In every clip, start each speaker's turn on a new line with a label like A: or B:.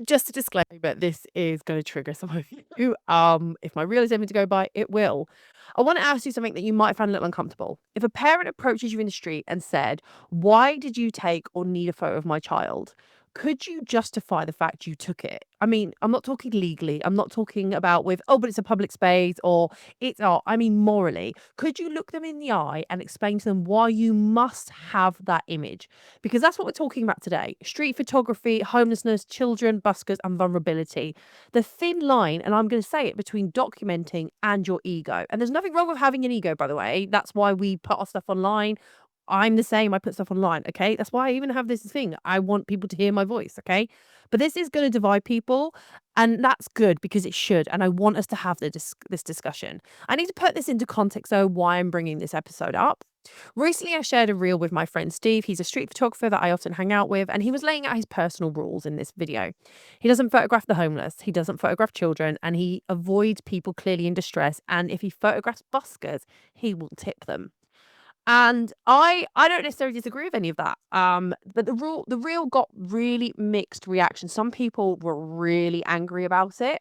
A: Just a disclaimer, this is going to trigger some of you. If my reel is ever to go by, it will. I want to ask you something that you might find a little uncomfortable. If a parent approaches you in the street and said, "Why did you take or need a photo of my child?" Could you justify the fact you took it? I mean, I'm not talking legally. I'm not talking about with, oh, but it's a public space or it's art. I mean, morally. Could you look them in the eye and explain to them why you must have that image? Because that's what we're talking about today. Street photography, homelessness, children, buskers, and vulnerability. The thin line, and I'm going to say it, between documenting and your ego. And there's nothing wrong with having an ego, by the way. That's why we put our stuff online. I'm the same. I put stuff online. Okay. That's why I even have this thing. I want people to hear my voice. Okay. But this is going to divide people. And that's good because it should. And I want us to have this discussion. I need to put this into context, though, why I'm bringing this episode up. Recently, I shared a reel with my friend Steve. He's a street photographer that I often hang out with, and he was laying out his personal rules in this video. He doesn't photograph the homeless, he doesn't photograph children, and he avoids people clearly in distress. And if he photographs buskers, he will tip them. And I don't necessarily disagree with any of that. But the reel got really mixed reactions. Some people were really angry about it.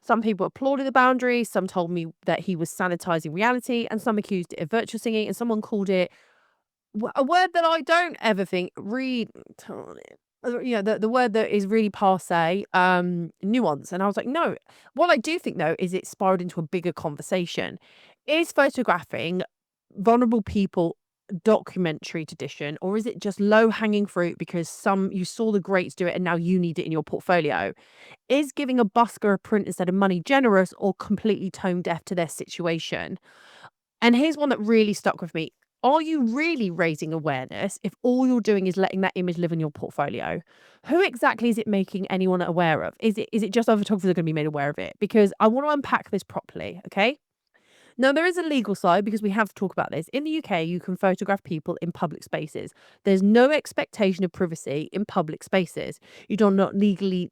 A: Some people applauded the boundary. Some told me that he was sanitizing reality, and some accused it of virtual singing, and someone called it a word that I don't ever think read. The word that is really passe, nuance. And I was like, no. What I do think though is it spiraled into a bigger conversation. Is photographing vulnerable people documentary tradition, or is it just low hanging fruit because you saw the greats do it and now you need it in your portfolio? Is giving a busker a print instead of money generous or completely tone deaf to their situation? And here's one that really stuck with me. Are you really raising awareness if all you're doing is letting that image live in your portfolio? Who exactly is it making anyone aware of? Is it just other photographers are going to be made aware of it? Because I want to unpack this properly, okay? Now, there is a legal side because we have to talk about this. In the UK, you can photograph people in public spaces. There's no expectation of privacy in public spaces. You do not legally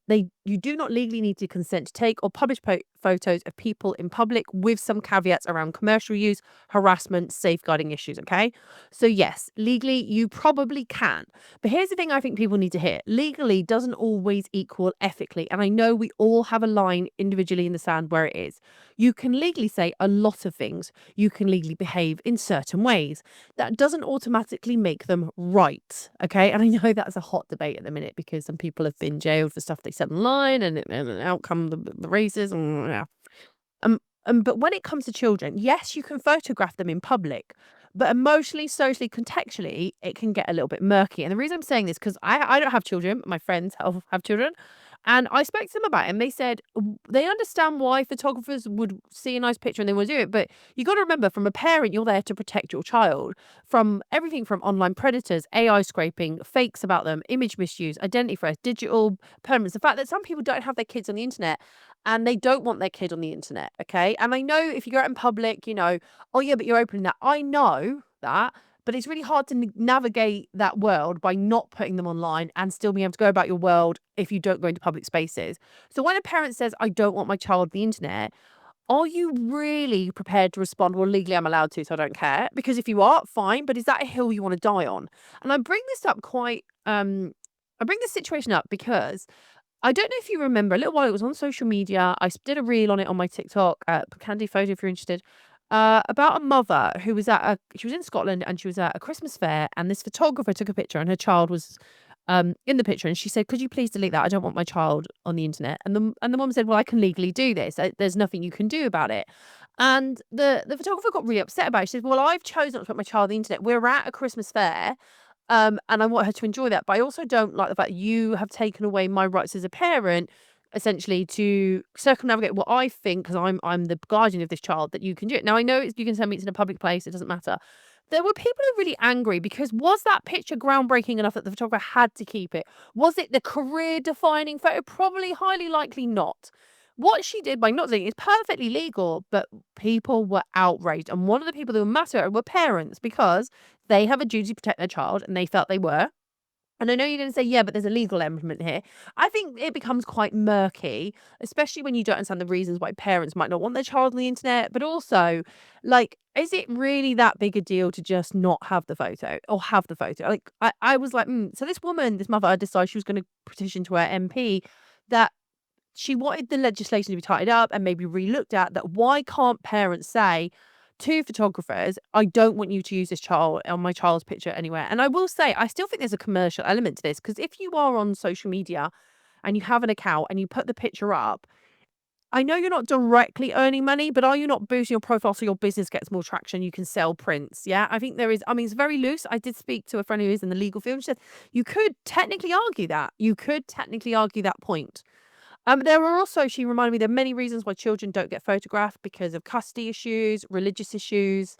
A: need to consent to take or publish photos of people in public, with some caveats around commercial use, harassment, safeguarding issues. Okay. So, yes, legally, you probably can. But here's the thing I think people need to hear: legally doesn't always equal ethically. And I know we all have a line individually in the sand where it is. You can legally say a lot of things. You can legally behave in certain ways. That doesn't automatically make them right. Okay. And I know that's a hot debate at the minute because some people have been jailed for stuff they said online, and the outcome, the racism. Yeah. But when it comes to children, yes, you can photograph them in public, but emotionally, socially, contextually, it can get a little bit murky. And the reason I'm saying this, because I don't have children, but my friends have children. And I spoke to them about it, and they said they understand why photographers would see a nice picture and they want to do it. But you got to remember, from a parent, you're there to protect your child from everything from online predators, AI scraping, fakes about them, image misuse, identity theft, digital permanence. The fact that some people don't have their kids on the internet and they don't want their kid on the internet. Okay. And I know if you go out in public, oh, yeah, but you're opening that. I know that. But it's really hard to navigate that world by not putting them online and still being able to go about your world if you don't go into public spaces. So when a parent says, I don't want my child on the internet, are you really prepared to respond, well, legally I'm allowed to, so I don't care? Because if you are, fine. But is that a hill you want to die on? And I bring this up I bring this situation up because I don't know if you remember, a little while it was on social media. I did a reel on it on my TikTok, Khandie photo if you're interested, about a mother who was she was in Scotland and she was at a Christmas fair, and this photographer took a picture and her child was in the picture, and she said, "Could you please delete that? I don't want my child on the internet." And the mom said, "Well, I can legally do this. There's nothing you can do about it." And the photographer got really upset about it. She said, "Well, I've chosen not to put my child on the internet. We're at a Christmas fair. And I want her to enjoy that. But I also don't like the fact you have taken away my rights as a parent, essentially, to circumnavigate what I think, because I'm the guardian of this child, that you can do it." Now, I know you can tell me it's in a public place, it doesn't matter. There were people who were really angry because was that picture groundbreaking enough that the photographer had to keep it? Was it the career-defining photo? Probably, highly likely not. What she did by not doing it is perfectly legal, but people were outraged. And one of the people who were massive were parents, because they have a duty to protect their child, and they felt they were. And I know you're going to say, yeah, but there's a legal element here. I think it becomes quite murky, especially when you don't understand the reasons why parents might not want their child on the internet. But also, like, is it really that big a deal to just not have the photo or have the photo? Like, I was like, so this woman, this mother, decided she was going to petition to her MP that she wanted the legislation to be tightened up and maybe re-looked at. That why can't parents say to photographers, I don't want you to use this child on my child's picture anywhere. And I will say, I still think there's a commercial element to this, because if you are on social media and you have an account and you put the picture up, I know you're not directly earning money, but are you not boosting your profile so your business gets more traction? You can sell prints. Yeah. I think there is, I mean, it's very loose. I did speak to a friend who is in the legal field. She said, you could technically argue that. You could technically argue that point. There are also, she reminded me, there are many reasons why children don't get photographed because of custody issues, religious issues,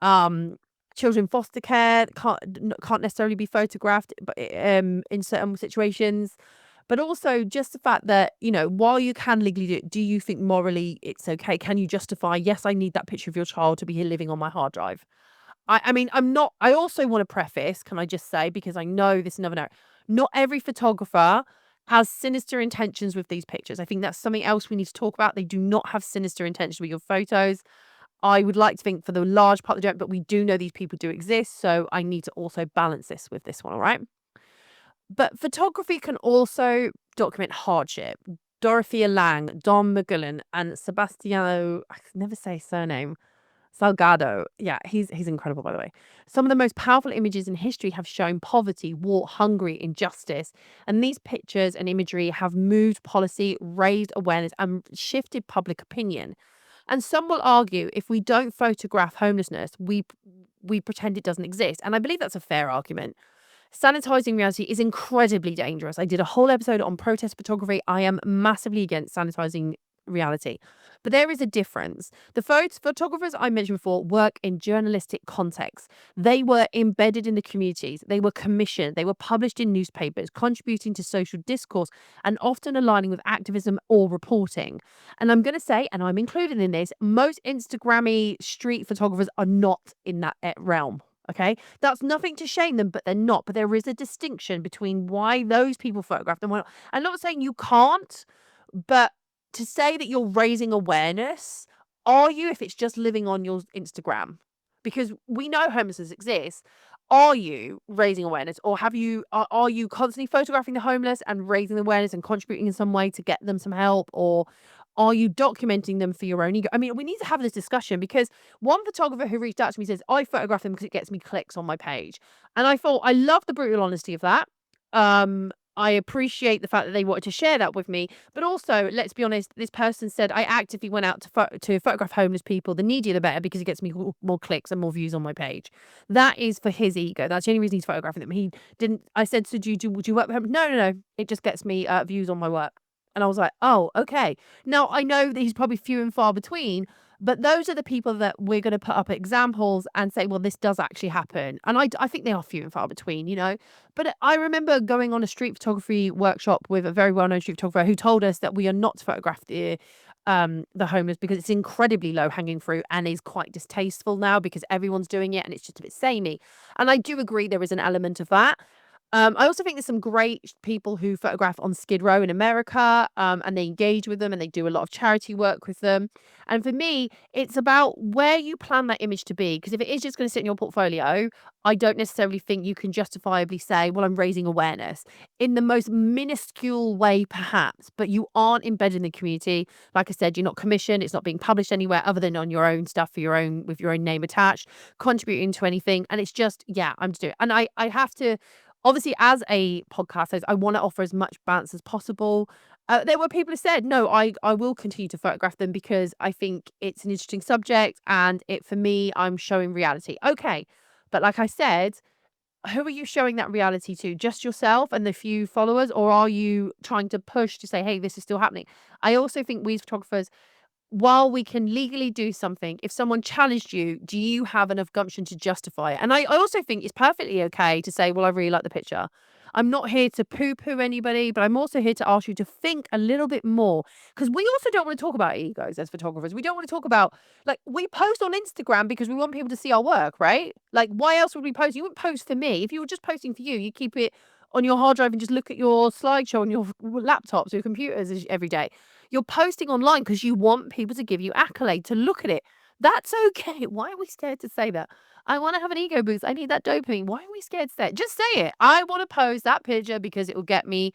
A: um, children in foster care can't necessarily be photographed, but in certain situations. But also just the fact that, while you can legally do you think morally it's okay? Can you justify, yes, I need that picture of your child to be here living on my hard drive? I mean, I also want to preface, can I just say, because I know this is another narrative, not every photographer has sinister intentions with these pictures. I think that's something else we need to talk about. They do not have sinister intentions with your photos. I would like to think for the large part they don't, but we do know these people do exist. So I need to also balance this with this one, all right? But photography can also document hardship. Dorothea Lang, Don McGullen, and Sebastiano, I can never say his surname, Salgado. Yeah, he's incredible, by the way. Some of the most powerful images in history have shown poverty, war, hunger, injustice. And these pictures and imagery have moved policy, raised awareness, and shifted public opinion. And some will argue if we don't photograph homelessness, we pretend it doesn't exist. And I believe that's a fair argument. Sanitizing reality is incredibly dangerous. I did a whole episode on protest photography. I am massively against sanitizing reality. But there is a difference. The photographers I mentioned before work in journalistic context. They were embedded in the communities. They were commissioned. They were published in newspapers, contributing to social discourse and often aligning with activism or reporting. And I'm going to say, and I'm included in this, most Instagrammy street photographers are not in that realm. Okay. That's nothing to shame them, but they're not. But there is a distinction between why those people photograph them. I'm not saying you can't, but to say that you're raising awareness, are you, if it's just living on your Instagram? Because we know homelessness exists. Are you raising awareness, or are you constantly photographing the homeless and raising awareness and contributing in some way to get them some help, or are you documenting them for your own ego? I mean, we need to have this discussion, because one photographer who reached out to me says, I photograph them because it gets me clicks on my page. And I thought, I love the brutal honesty of that. I appreciate the fact that they wanted to share that with me. But also, let's be honest, this person said, I actively went out to photograph homeless people. The needier, the better, because it gets me more clicks and more views on my page. That is for his ego. That's the only reason he's photographing them. He didn't, I said, so would you work with him? No, no, no. It just gets me views on my work. And I was like, oh, okay. Now, I know that he's probably few and far between, but those are the people that we're going to put up examples and say, well, this does actually happen. And I think they are few and far between. But I remember going on a street photography workshop with a very well-known street photographer who told us that we are not to photograph the homeless because it's incredibly low-hanging fruit and is quite distasteful now because everyone's doing it and it's just a bit samey. And I do agree there is an element of that. I also think there's some great people who photograph on Skid Row in America, and they engage with them and they do a lot of charity work with them. And for me, it's about where you plan that image to be. Because if it is just going to sit in your portfolio, I don't necessarily think you can justifiably say, well, I'm raising awareness in the most minuscule way, perhaps, but you aren't embedded in the community. Like I said, you're not commissioned. It's not being published anywhere other than on your own stuff with your own name attached, contributing to anything. And it's just, yeah, I'm just doing it. And I have to. Obviously, as a podcast host, I want to offer as much balance as possible. There were people who said, no, I will continue to photograph them because I think it's an interesting subject and for me, I'm showing reality. Okay. But like I said, who are you showing that reality to? Just yourself and the few followers? Or are you trying to push to say, hey, this is still happening? I also think we as photographers, while we can legally do something, if someone challenged you, do you have enough gumption to justify it? And I also think it's perfectly okay to say, well, I really like the picture. I'm not here to poo-poo anybody, but I'm also here to ask you to think a little bit more. Because we also don't want to talk about egos as photographers. We don't want to talk about, we post on Instagram because we want people to see our work, right? Like, why else would we post? You wouldn't post for me. If you were just posting for you, you keep it on your hard drive and just look at your slideshow on your laptops or your computers every day. You're posting online because you want people to give you accolade, to look at it. That's okay. Why are we scared to say that? I want to have an ego boost. I need that dopamine. Why are we scared to say it? Just say it. I want to post that picture because it will get me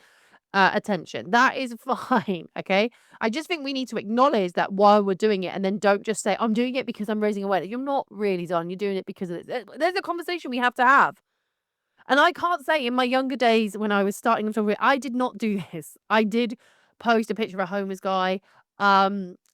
A: attention. That is fine, okay? I just think we need to acknowledge that while we're doing it, and then don't just say, "I'm doing it because I'm raising awareness." You're not really done. You're doing it because of this. There's a conversation we have to have. And I can't say in my younger days when I was starting photography, I did not do this. I did post a picture of a homeless guy.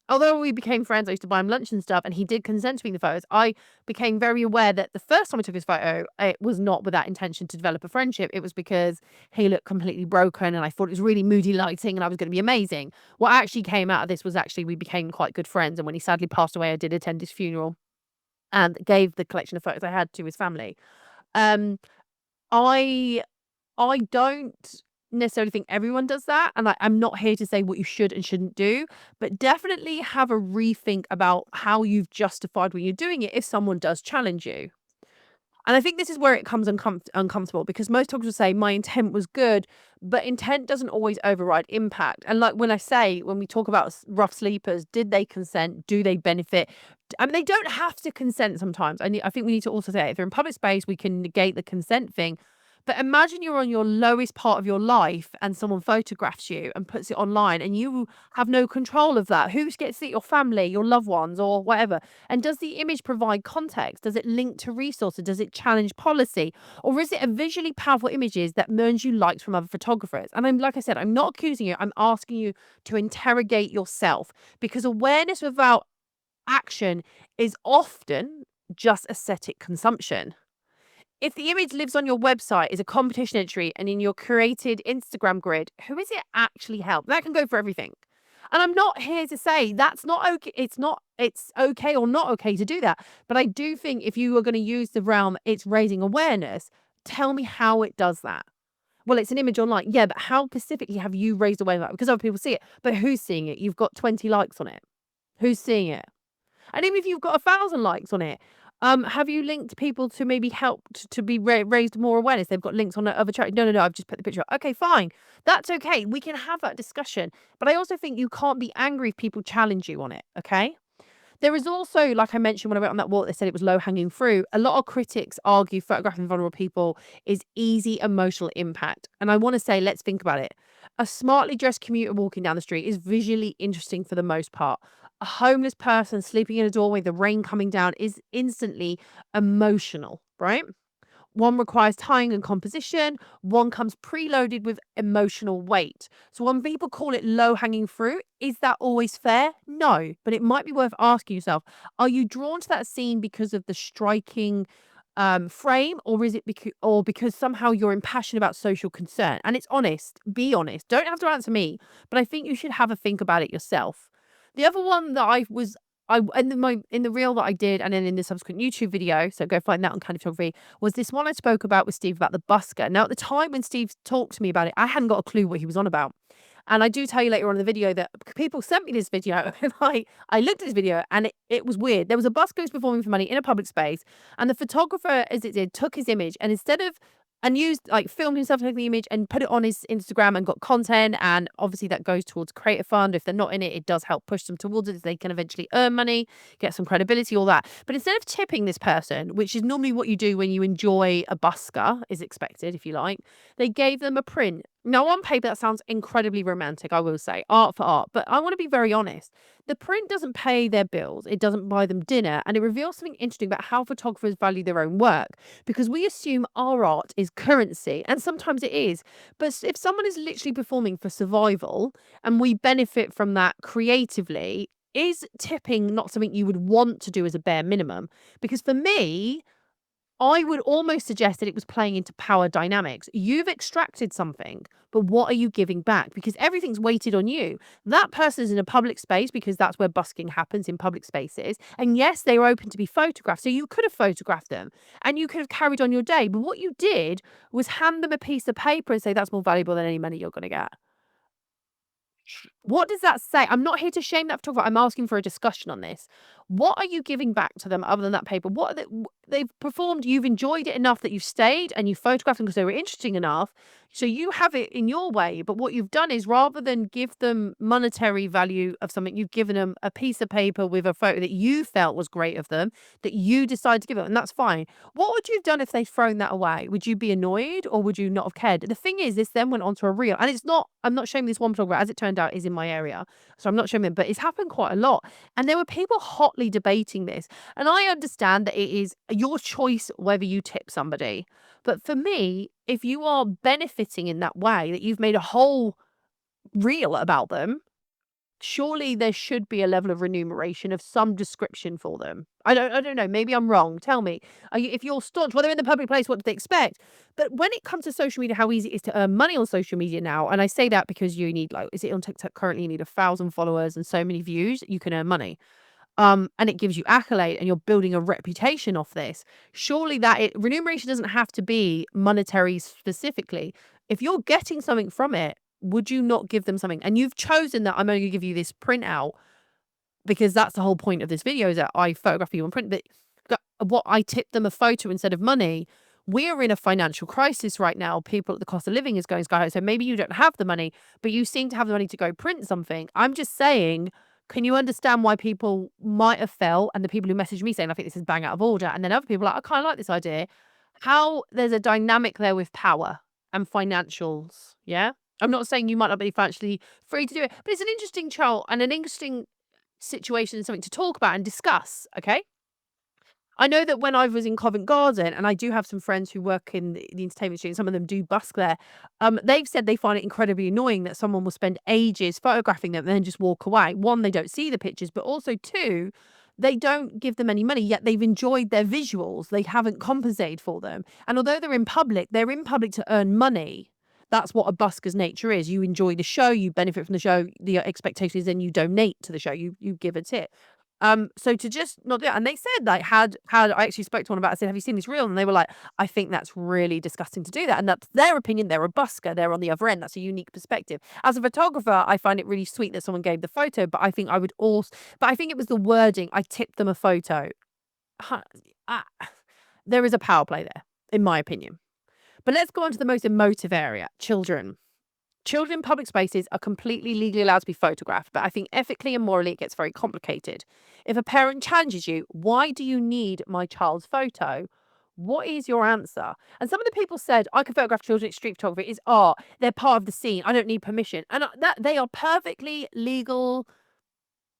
A: Although we became friends, I used to buy him lunch and stuff, and he did consent to being the photos. I became very aware that the first time I took his photo, it was not with that intention to develop a friendship. It was because he looked completely broken, and I thought it was really moody lighting, and I was going to be amazing. What actually came out of this was actually we became quite good friends, and when he sadly passed away, I did attend his funeral and gave the collection of photos I had to his family. Um, I I don't necessarily think everyone does that, and I'm not here to say what you should and shouldn't do, but definitely have a rethink about how you've justified when you're doing it if someone does challenge you. And I think this is where it comes uncomfortable because most talkers will say, my intent was good, but intent doesn't always override impact. And like when we talk about rough sleepers, did they consent? Do they benefit? I mean, they don't have to consent sometimes. I think we need to also say if they're in public space, we can negate the consent thing. But imagine you're on your lowest part of your life and someone photographs you and puts it online and you have no control of that. Who gets to see it? Your family, your loved ones, or whatever. And does the image provide context? Does it link to resources? Does it challenge policy? Or is it a visually powerful images that earns you likes from other photographers? And like I said, I'm not accusing you. I'm asking you to interrogate yourself because awareness without action is often just aesthetic consumption. If the image lives on your website, is a competition entry, and in your created Instagram grid, who is it actually help? That can go for everything. And I'm not here to say that's not okay. It's okay or not okay to do that. But I do think if you are going to use the realm, it's raising awareness. Tell me how it does that. Well, it's an image online. Yeah, but how specifically have you raised awareness? Because other people see it. But who's seeing it? You've got 20 likes on it. Who's seeing it? And even if you've got 1,000 likes on it, have you linked people to maybe help to be raised more awareness? They've got links on other charity. No, no, no. I've just put the picture up. Okay, fine. That's okay. We can have that discussion. But I also think you can't be angry if people challenge you on it. Okay. There is also, like I mentioned when I went on that walk, they said it was low hanging fruit. A lot of critics argue photographing vulnerable people is easy emotional impact. And I want to say, let's think about it. A smartly dressed commuter walking down the street is visually interesting for the most part. A homeless person sleeping in a doorway, the rain coming down is instantly emotional, right? One requires timing and composition. One comes preloaded with emotional weight. So when people call it low hanging fruit, is that always fair? No, but it might be worth asking yourself, are you drawn to that scene because of the striking frame, or is it because somehow you're impassioned about social concern? And it's honest. Be honest. Don't have to answer me, but I think you should have a think about it yourself. The other one that I in the reel that I did, and then in the subsequent YouTube video, so go find that on Khandie Photography, was this one I spoke about with Steve about the busker. Now, at the time when Steve talked to me about it, I hadn't got a clue what he was on about. And I do tell you later on in the video that people sent me this video and I looked at this video and it was weird. There was a busker who's performing for money in a public space, and the photographer, as it did, took his image and instead of and used like filmed himself taking the image and put it on his Instagram and got content. And obviously that goes towards creator fund. If they're not in it, it does help push them towards it. So they can eventually earn money, get some credibility, all that. But instead of tipping this person, which is normally what you do when you enjoy a busker, is expected, if you like, they gave them a print. Now, on paper, that sounds incredibly romantic, I will say, art for art. But I want to be very honest. The print doesn't pay their bills, it doesn't buy them dinner, and it reveals something interesting about how photographers value their own work because we assume our art is currency, and sometimes it is. But if someone is literally performing for survival and we benefit from that creatively, is tipping not something you would want to do as a bare minimum? Because for me, I would almost suggest that it was playing into power dynamics. You've extracted something, but what are you giving back? Because everything's weighted on you. That person is in a public space because that's where busking happens, in public spaces. And yes, they were open to be photographed. So you could have photographed them and you could have carried on your day. But what you did was hand them a piece of paper and say, that's more valuable than any money you're going to get. What does that say? I'm not here to shame that photographer. I'm asking for a discussion on this. What are you giving back to them other than that paper? they've performed, you've enjoyed it enough that you've stayed and you photographed them because they were interesting enough. So you have it in your way. But what you've done is, rather than give them monetary value of something, you've given them a piece of paper with a photo that you felt was great of them, that you decided to give them, and that's fine. What would you have done if they'd thrown that away? Would you be annoyed, or would you not have cared? The thing is, this then went on to a reel, and it's not, I'm not showing this one photographer, as it turned out, is in my area. So I'm not showing it, but it's happened quite a lot. And there were people hotly debating this. And I understand that it is your choice whether you tip somebody. But for me, if you are benefiting in that way, that you've made a whole reel about them, surely there should be a level of remuneration of some description for them. I don't know. Maybe I'm wrong. Tell me. If you're staunch, well, they're in the public place, what do they expect? But when it comes to social media, how easy it is to earn money on social media now, and I say that because you need, like, is it on TikTok currently? You need 1,000 followers and so many views, you can earn money. And it gives you accolade, and you're building a reputation off this. Surely remuneration doesn't have to be monetary specifically. If you're getting something from it, would you not give them something? And you've chosen that I'm only gonna give you this printout because that's the whole point of this video, is that I photograph you on print. But what, I tipped them a photo instead of money. We're in a financial crisis right now. People, the cost of living is going sky high. So maybe you don't have the money, but you seem to have the money to go print something. I'm just saying, can you understand why people might have felt, and the people who messaged me saying, I think this is bang out of order, and then other people are like, I kind of like this idea, how there's a dynamic there with power and financials. Yeah. I'm not saying you might not be financially free to do it, but it's an interesting trial and an interesting situation and something to talk about and discuss. Okay. I know that when I was in Covent Garden, and I do have some friends who work in the entertainment industry, and some of them do busk there, they've said they find it incredibly annoying that someone will spend ages photographing them and then just walk away. One, they don't see the pictures, but also two, they don't give them any money, yet they've enjoyed their visuals. They haven't compensated for them. And although they're in public to earn money. That's what a busker's nature is. You enjoy the show, you benefit from the show. The expectation is then you donate to the show, you give a tip. So to just not do it, and they said, like, had I actually spoke to one about it, I said, have you seen this reel? And they were like, I think that's really disgusting to do that. And that's their opinion. They're a busker. They're on the other end. That's a unique perspective. As a photographer, I find it really sweet that someone gave the photo, but I think it was the wording. I tipped them a photo. Huh, ah, there is a power play there, in my opinion. But let's go on to the most emotive area, children. Children in public spaces are completely legally allowed to be photographed, but I think ethically and morally it gets very complicated. If a parent challenges you, why do you need my child's photo? What is your answer? And some of the people said, I can photograph children, it's street photography, it's art, they're part of the scene, I don't need permission. And that they are perfectly legal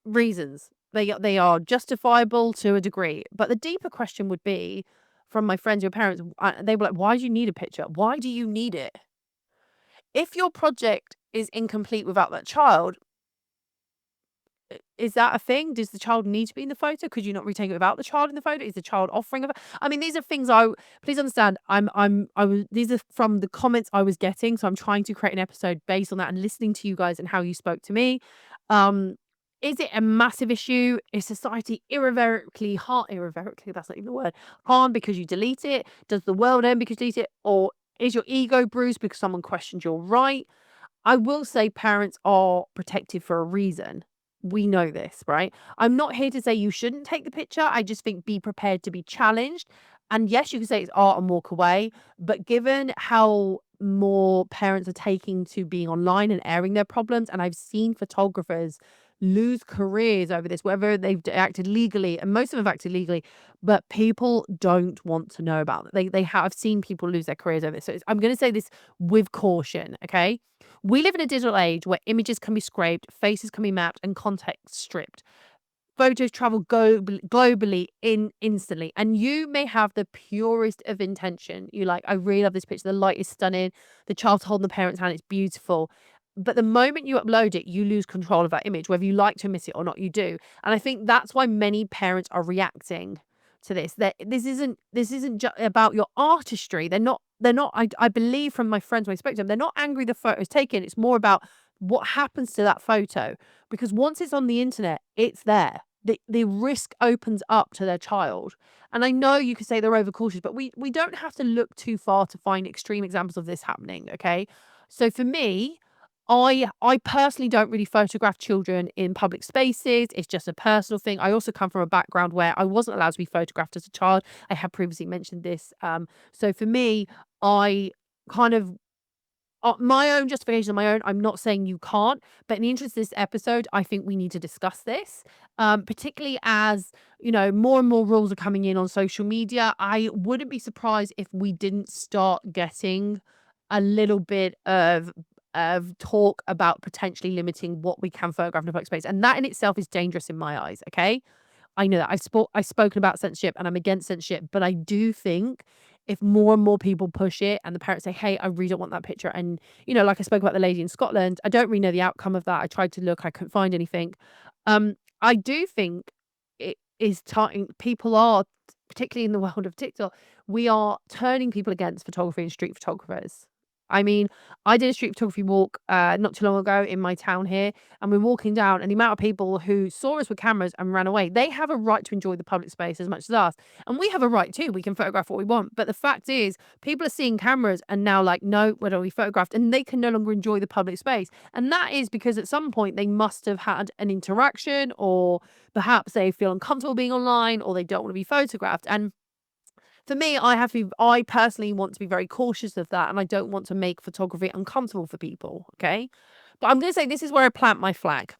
A: reasons. They are justifiable to a degree. But the deeper question would be, from my friends, your parents, they were like, why do you need a picture? Why do you need it? If your project is incomplete without that child, is that a thing? Does the child need to be in the photo? Could you not retake it without the child in the photo? Is the child offering I mean, these are things please understand, these are from the comments I was getting. So I'm trying to create an episode based on that and listening to you guys and how you spoke to me. Is it a massive issue? Is society irrevocably, that's not even the word, harmed because you delete it? Does the world end because you delete it? Or is your ego bruised because someone questioned your right? I will say parents are protected for a reason. We know this, right? I'm not here to say you shouldn't take the picture. I just think be prepared to be challenged. And yes, you can say it's art and walk away. But given how more parents are taking to being online and airing their problems, and I've seen photographers lose careers over this, whether they've acted legally, and most of them have acted legally, but people don't want to know about it. I've seen people lose their careers over this. So I'm going to say this with caution, okay? We live in a digital age where images can be scraped, faces can be mapped, and context stripped. Photos travel globally instantly, and you may have the purest of intention. You like, I really love this picture. The light is stunning. The child's holding the parent's hand. It's beautiful. But the moment you upload it, you lose control of that image, whether you like to admit it or not, you do. And I think that's why many parents are reacting to this. This isn't just about your artistry. They're not. I believe from my friends when I spoke to them, they're not angry the photo's taken. It's more about what happens to that photo, because once it's on the internet, it's there. The risk opens up to their child. And I know you could say they're overcautious, but we don't have to look too far to find extreme examples of this happening. Okay, so for me, I personally don't really photograph children in public spaces. It's just a personal thing. I also come from a background where I wasn't allowed to be photographed as a child. I have previously mentioned this. So for me, I kind of my own justification on my own. I'm not saying you can't, but in the interest of this episode, I think we need to discuss this, particularly as more and more rules are coming in on social media. I wouldn't be surprised if we didn't start getting a little bit of talk about potentially limiting what we can photograph in a public space, and that in itself is dangerous in my eyes. Okay, I know that I've spoken about censorship and I'm against censorship, but I do think if more and more people push it and the parents say, "Hey, I really don't want that picture," and like I spoke about the lady in Scotland, I don't really know the outcome of that. I tried to look, I couldn't find anything. I do think it is time people are, particularly in the world of TikTok, we are turning people against photography and street photographers. I mean, I did a street photography walk not too long ago in my town here, and we're walking down, and the amount of people who saw us with cameras and ran away, they have a right to enjoy the public space as much as us. And we have a right too. We can photograph what we want. But the fact is, people are seeing cameras and now like, no, where do we photographed? And they can no longer enjoy the public space. And that is because at some point they must have had an interaction, or perhaps they feel uncomfortable being online, or they don't want to be photographed. And for me, I personally want to be very cautious of that, and I don't want to make photography uncomfortable for people, okay? But I'm gonna say this is where I plant my flag.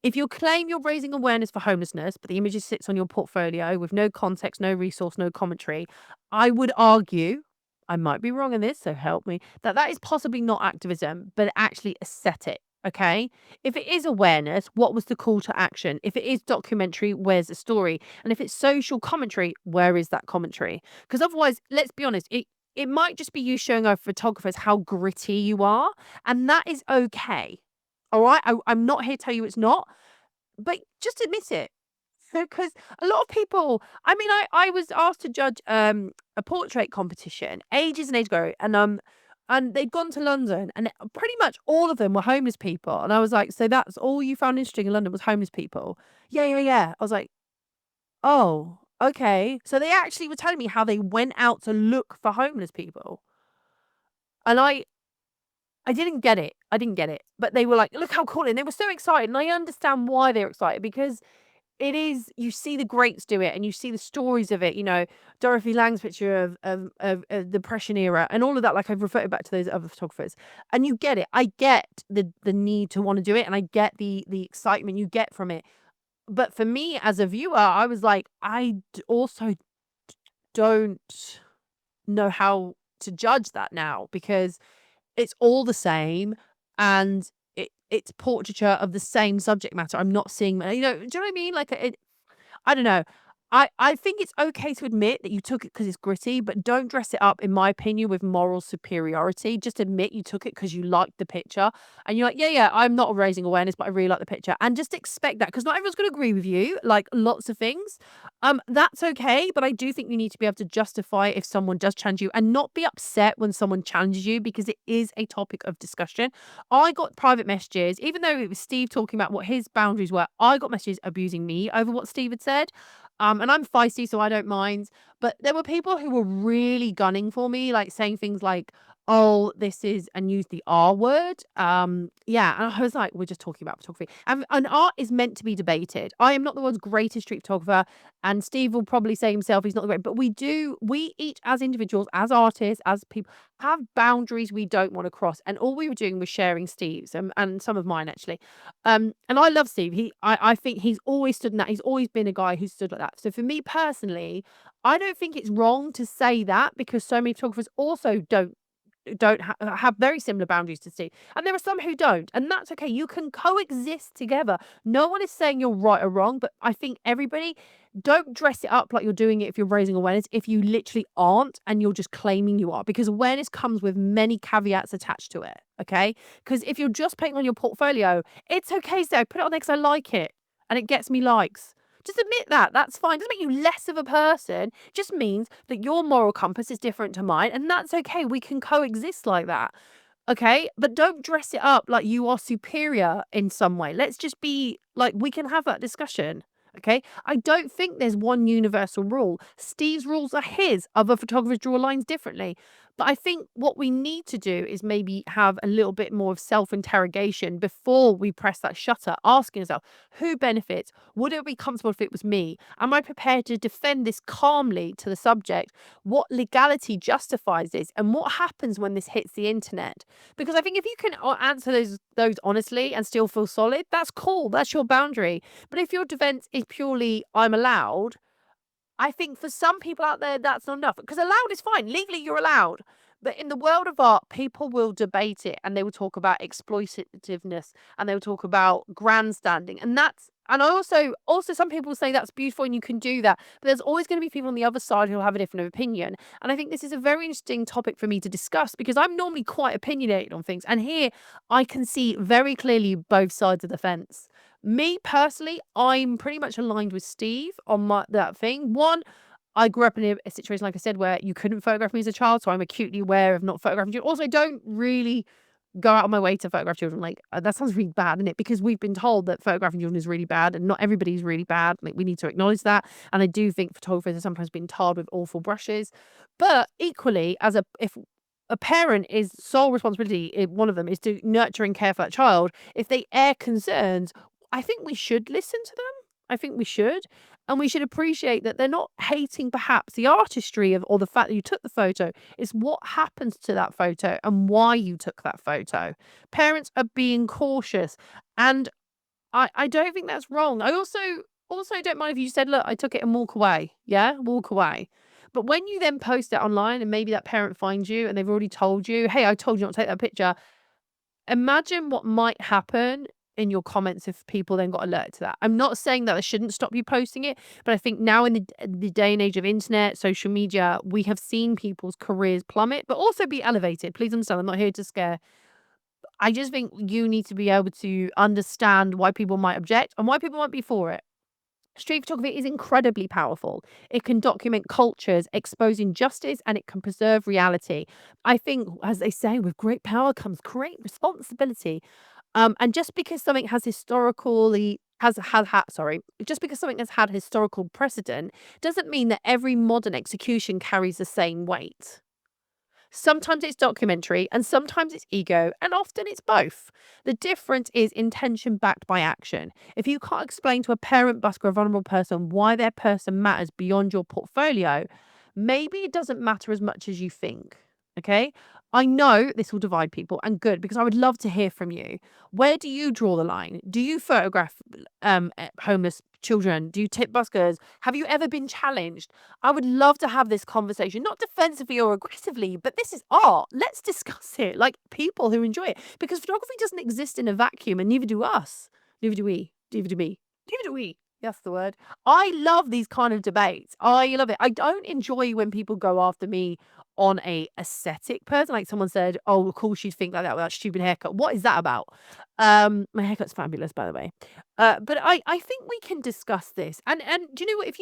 A: If you claim you're raising awareness for homelessness, but the image sits on your portfolio with no context, no resource, no commentary, I would argue, I might be wrong in this, so help me, that is possibly not activism, but actually aesthetic. Okay. If it is awareness, what was the call to action? If it is documentary, where's the story? And if it's social commentary, where is that commentary? Because otherwise, let's be honest, it might just be you showing our photographers how gritty you are, and that is okay. All right. I'm not here to tell you it's not, but just admit it. Because a lot of people, I mean, I was asked to judge a portrait competition ages and ages ago, and they'd gone to London, and pretty much all of them were homeless people. And I was like, so that's all you found interesting in London was homeless people? Yeah, yeah, yeah. I was like, oh, okay. So they actually were telling me how they went out to look for homeless people. And I didn't get it. I didn't get it. But they were like, look how cool. And they were so excited. And I understand why they're excited, because it is, you see the greats do it and you see the stories of it, Dorothy Lang's picture of the Depression era and all of that. Like, I've referred back to those other photographers, and you get it. I get the need to want to do it, and I get the excitement you get from it. But for me as a viewer, I was like, also don't know how to judge that now, because it's all the same, and it's portraiture of the same subject matter. I'm not seeing, do you know what I mean? Like, I don't know. I think it's okay to admit that you took it because it's gritty, but don't dress it up, in my opinion, with moral superiority. Just admit you took it because you liked the picture, and you're like, yeah, yeah, I'm not raising awareness, but I really like the picture, and just expect that, because not everyone's going to agree with you, like lots of things. That's okay, but I do think you need to be able to justify if someone does challenge you, and not be upset when someone challenges you, because it is a topic of discussion. I got private messages, even though it was Steve talking about what his boundaries were. I got messages abusing me over what Steve had said. And I'm feisty, so I don't mind. But there were people who were really gunning for me, like saying things like, "Oh, this is," and use the R word. Yeah, and I was like, "We're just talking about photography, and art is meant to be debated." I am not the world's greatest street photographer, and Steve will probably say himself he's not the great, but we each as individuals, as artists, as people, have boundaries we don't want to cross. And all we were doing was sharing Steve's and some of mine actually. And I love Steve. I think he's always stood in that. He's always been a guy who stood like that. So for me personally, I don't think it's wrong to say that, because so many photographers also don't have very similar boundaries to Steve, and there are some who don't, and that's okay. You can coexist together. No one is saying you're right or wrong, but I think everybody, don't dress it up like you're doing it if you're raising awareness, if you literally aren't and you're just claiming you are, because awareness comes with many caveats attached to it. Okay, because if you're just putting on your portfolio, it's okay to say, I put it on there because I like it and it gets me likes. Just admit that. That's fine. Doesn't make you less of a person. It just means that your moral compass is different to mine, and that's okay. We can coexist like that. Okay? But don't dress it up like you are superior in some way. Let's just be like, we can have that discussion. Okay? I don't think there's one universal rule. Steve's rules are his. Other photographers draw lines differently. But I think what we need to do is maybe have a little bit more of self-interrogation before we press that shutter, asking ourselves, who benefits? Would it be comfortable if it was me? Am I prepared to defend this calmly to the subject? What legality justifies this? And what happens when this hits the internet? Because I think if you can answer those honestly and still feel solid, that's cool. That's your boundary. But if your defense is purely I'm allowed, I think for some people out there, that's not enough. Because allowed is fine. Legally, you're allowed. But in the world of art, people will debate it and they will talk about exploitativeness and they will talk about grandstanding. And I also some people say that's beautiful and you can do that. But there's always going to be people on the other side who'll have a different opinion. And I think this is a very interesting topic for me to discuss because I'm normally quite opinionated on things. And here I can see very clearly both sides of the fence. Me personally, I'm pretty much aligned with Steve on that thing. One, I grew up in a situation, like I said, where you couldn't photograph me as a child, so I'm acutely aware of not photographing children. Also, I don't really go out of my way to photograph children. Like, that sounds really bad, isn't it? Because we've been told that photographing children is really bad, and not everybody's really bad. Like, we need to acknowledge that. And I do think photographers are sometimes being tarred with awful brushes. But equally, if a parent is sole responsibility, one of them is to nurture and care for that child. If they air concerns, I think we should listen to them. I think we should. And we should appreciate that they're not hating perhaps the artistry of or the fact that you took the photo. It's what happens to that photo and why you took that photo. Parents are being cautious. And I don't think that's wrong. I also don't mind if you said, look, I took it and walk away. Yeah, walk away. But when you then post it online and maybe that parent finds you and they've already told you, hey, I told you not to take that picture. Imagine what might happen in your comments if people then got alerted to that. I'm not saying that I shouldn't stop you posting it, but I think now in the day and age of internet, social media, we have seen people's careers plummet, but also be elevated. Please understand, I'm not here to scare. I just think you need to be able to understand why people might object and why people might be for it. Street photography is incredibly powerful. It can document cultures, expose injustice, and it can preserve reality. I think, as they say, with great power comes great responsibility. And just because something has historically has had sorry, just because something has had historical precedent doesn't mean that every modern execution carries the same weight. Sometimes it's documentary and sometimes it's ego, and often it's both. The difference is intention backed by action. If you can't explain to a parent, busker, or vulnerable person why their person matters beyond your portfolio, maybe it doesn't matter as much as you think. Okay. I know this will divide people, and good, because I would love to hear from you. Where do you draw the line? Do you photograph homeless children? Do you tip buskers? Have you ever been challenged? I would love to have this conversation, not defensively or aggressively, but this is art. Let's discuss it like people who enjoy it, because photography doesn't exist in a vacuum, and neither do us. Neither do we. Neither do me. Neither do we. That's the word. I love these kind of debates. I love it. I don't enjoy when people go after me on a aesthetic person. Like someone said, oh, of course you'd think like that with that stupid haircut. What is that about? My haircut's fabulous, by the way. But I think we can discuss this. And do you know what? If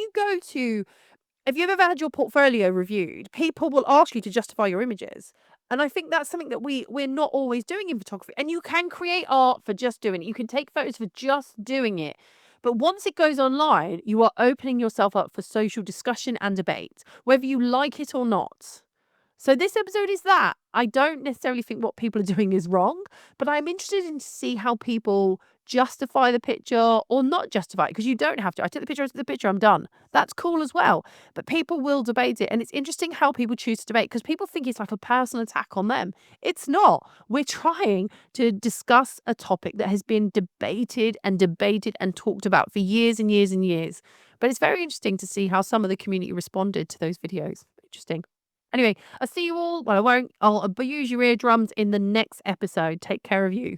A: you've ever had your portfolio reviewed, people will ask you to justify your images. And I think that's something that we're not always doing in photography. And you can create art for just doing it. You can take photos for just doing it. But once it goes online, you are opening yourself up for social discussion and debate, whether you like it or not. So this episode is that. I don't necessarily think what people are doing is wrong, but I'm interested in to see how people justify the picture or not justify it, because you don't have to. I took the picture, I'm done. That's cool as well. But people will debate it. And it's interesting how people choose to debate, because people think it's like a personal attack on them. It's not. We're trying to discuss a topic that has been debated and talked about for years and years and years. But it's very interesting to see how some of the community responded to those videos. Interesting. Anyway, I'll see you all. Well, I won't. I'll use your eardrums in the next episode. Take care of you.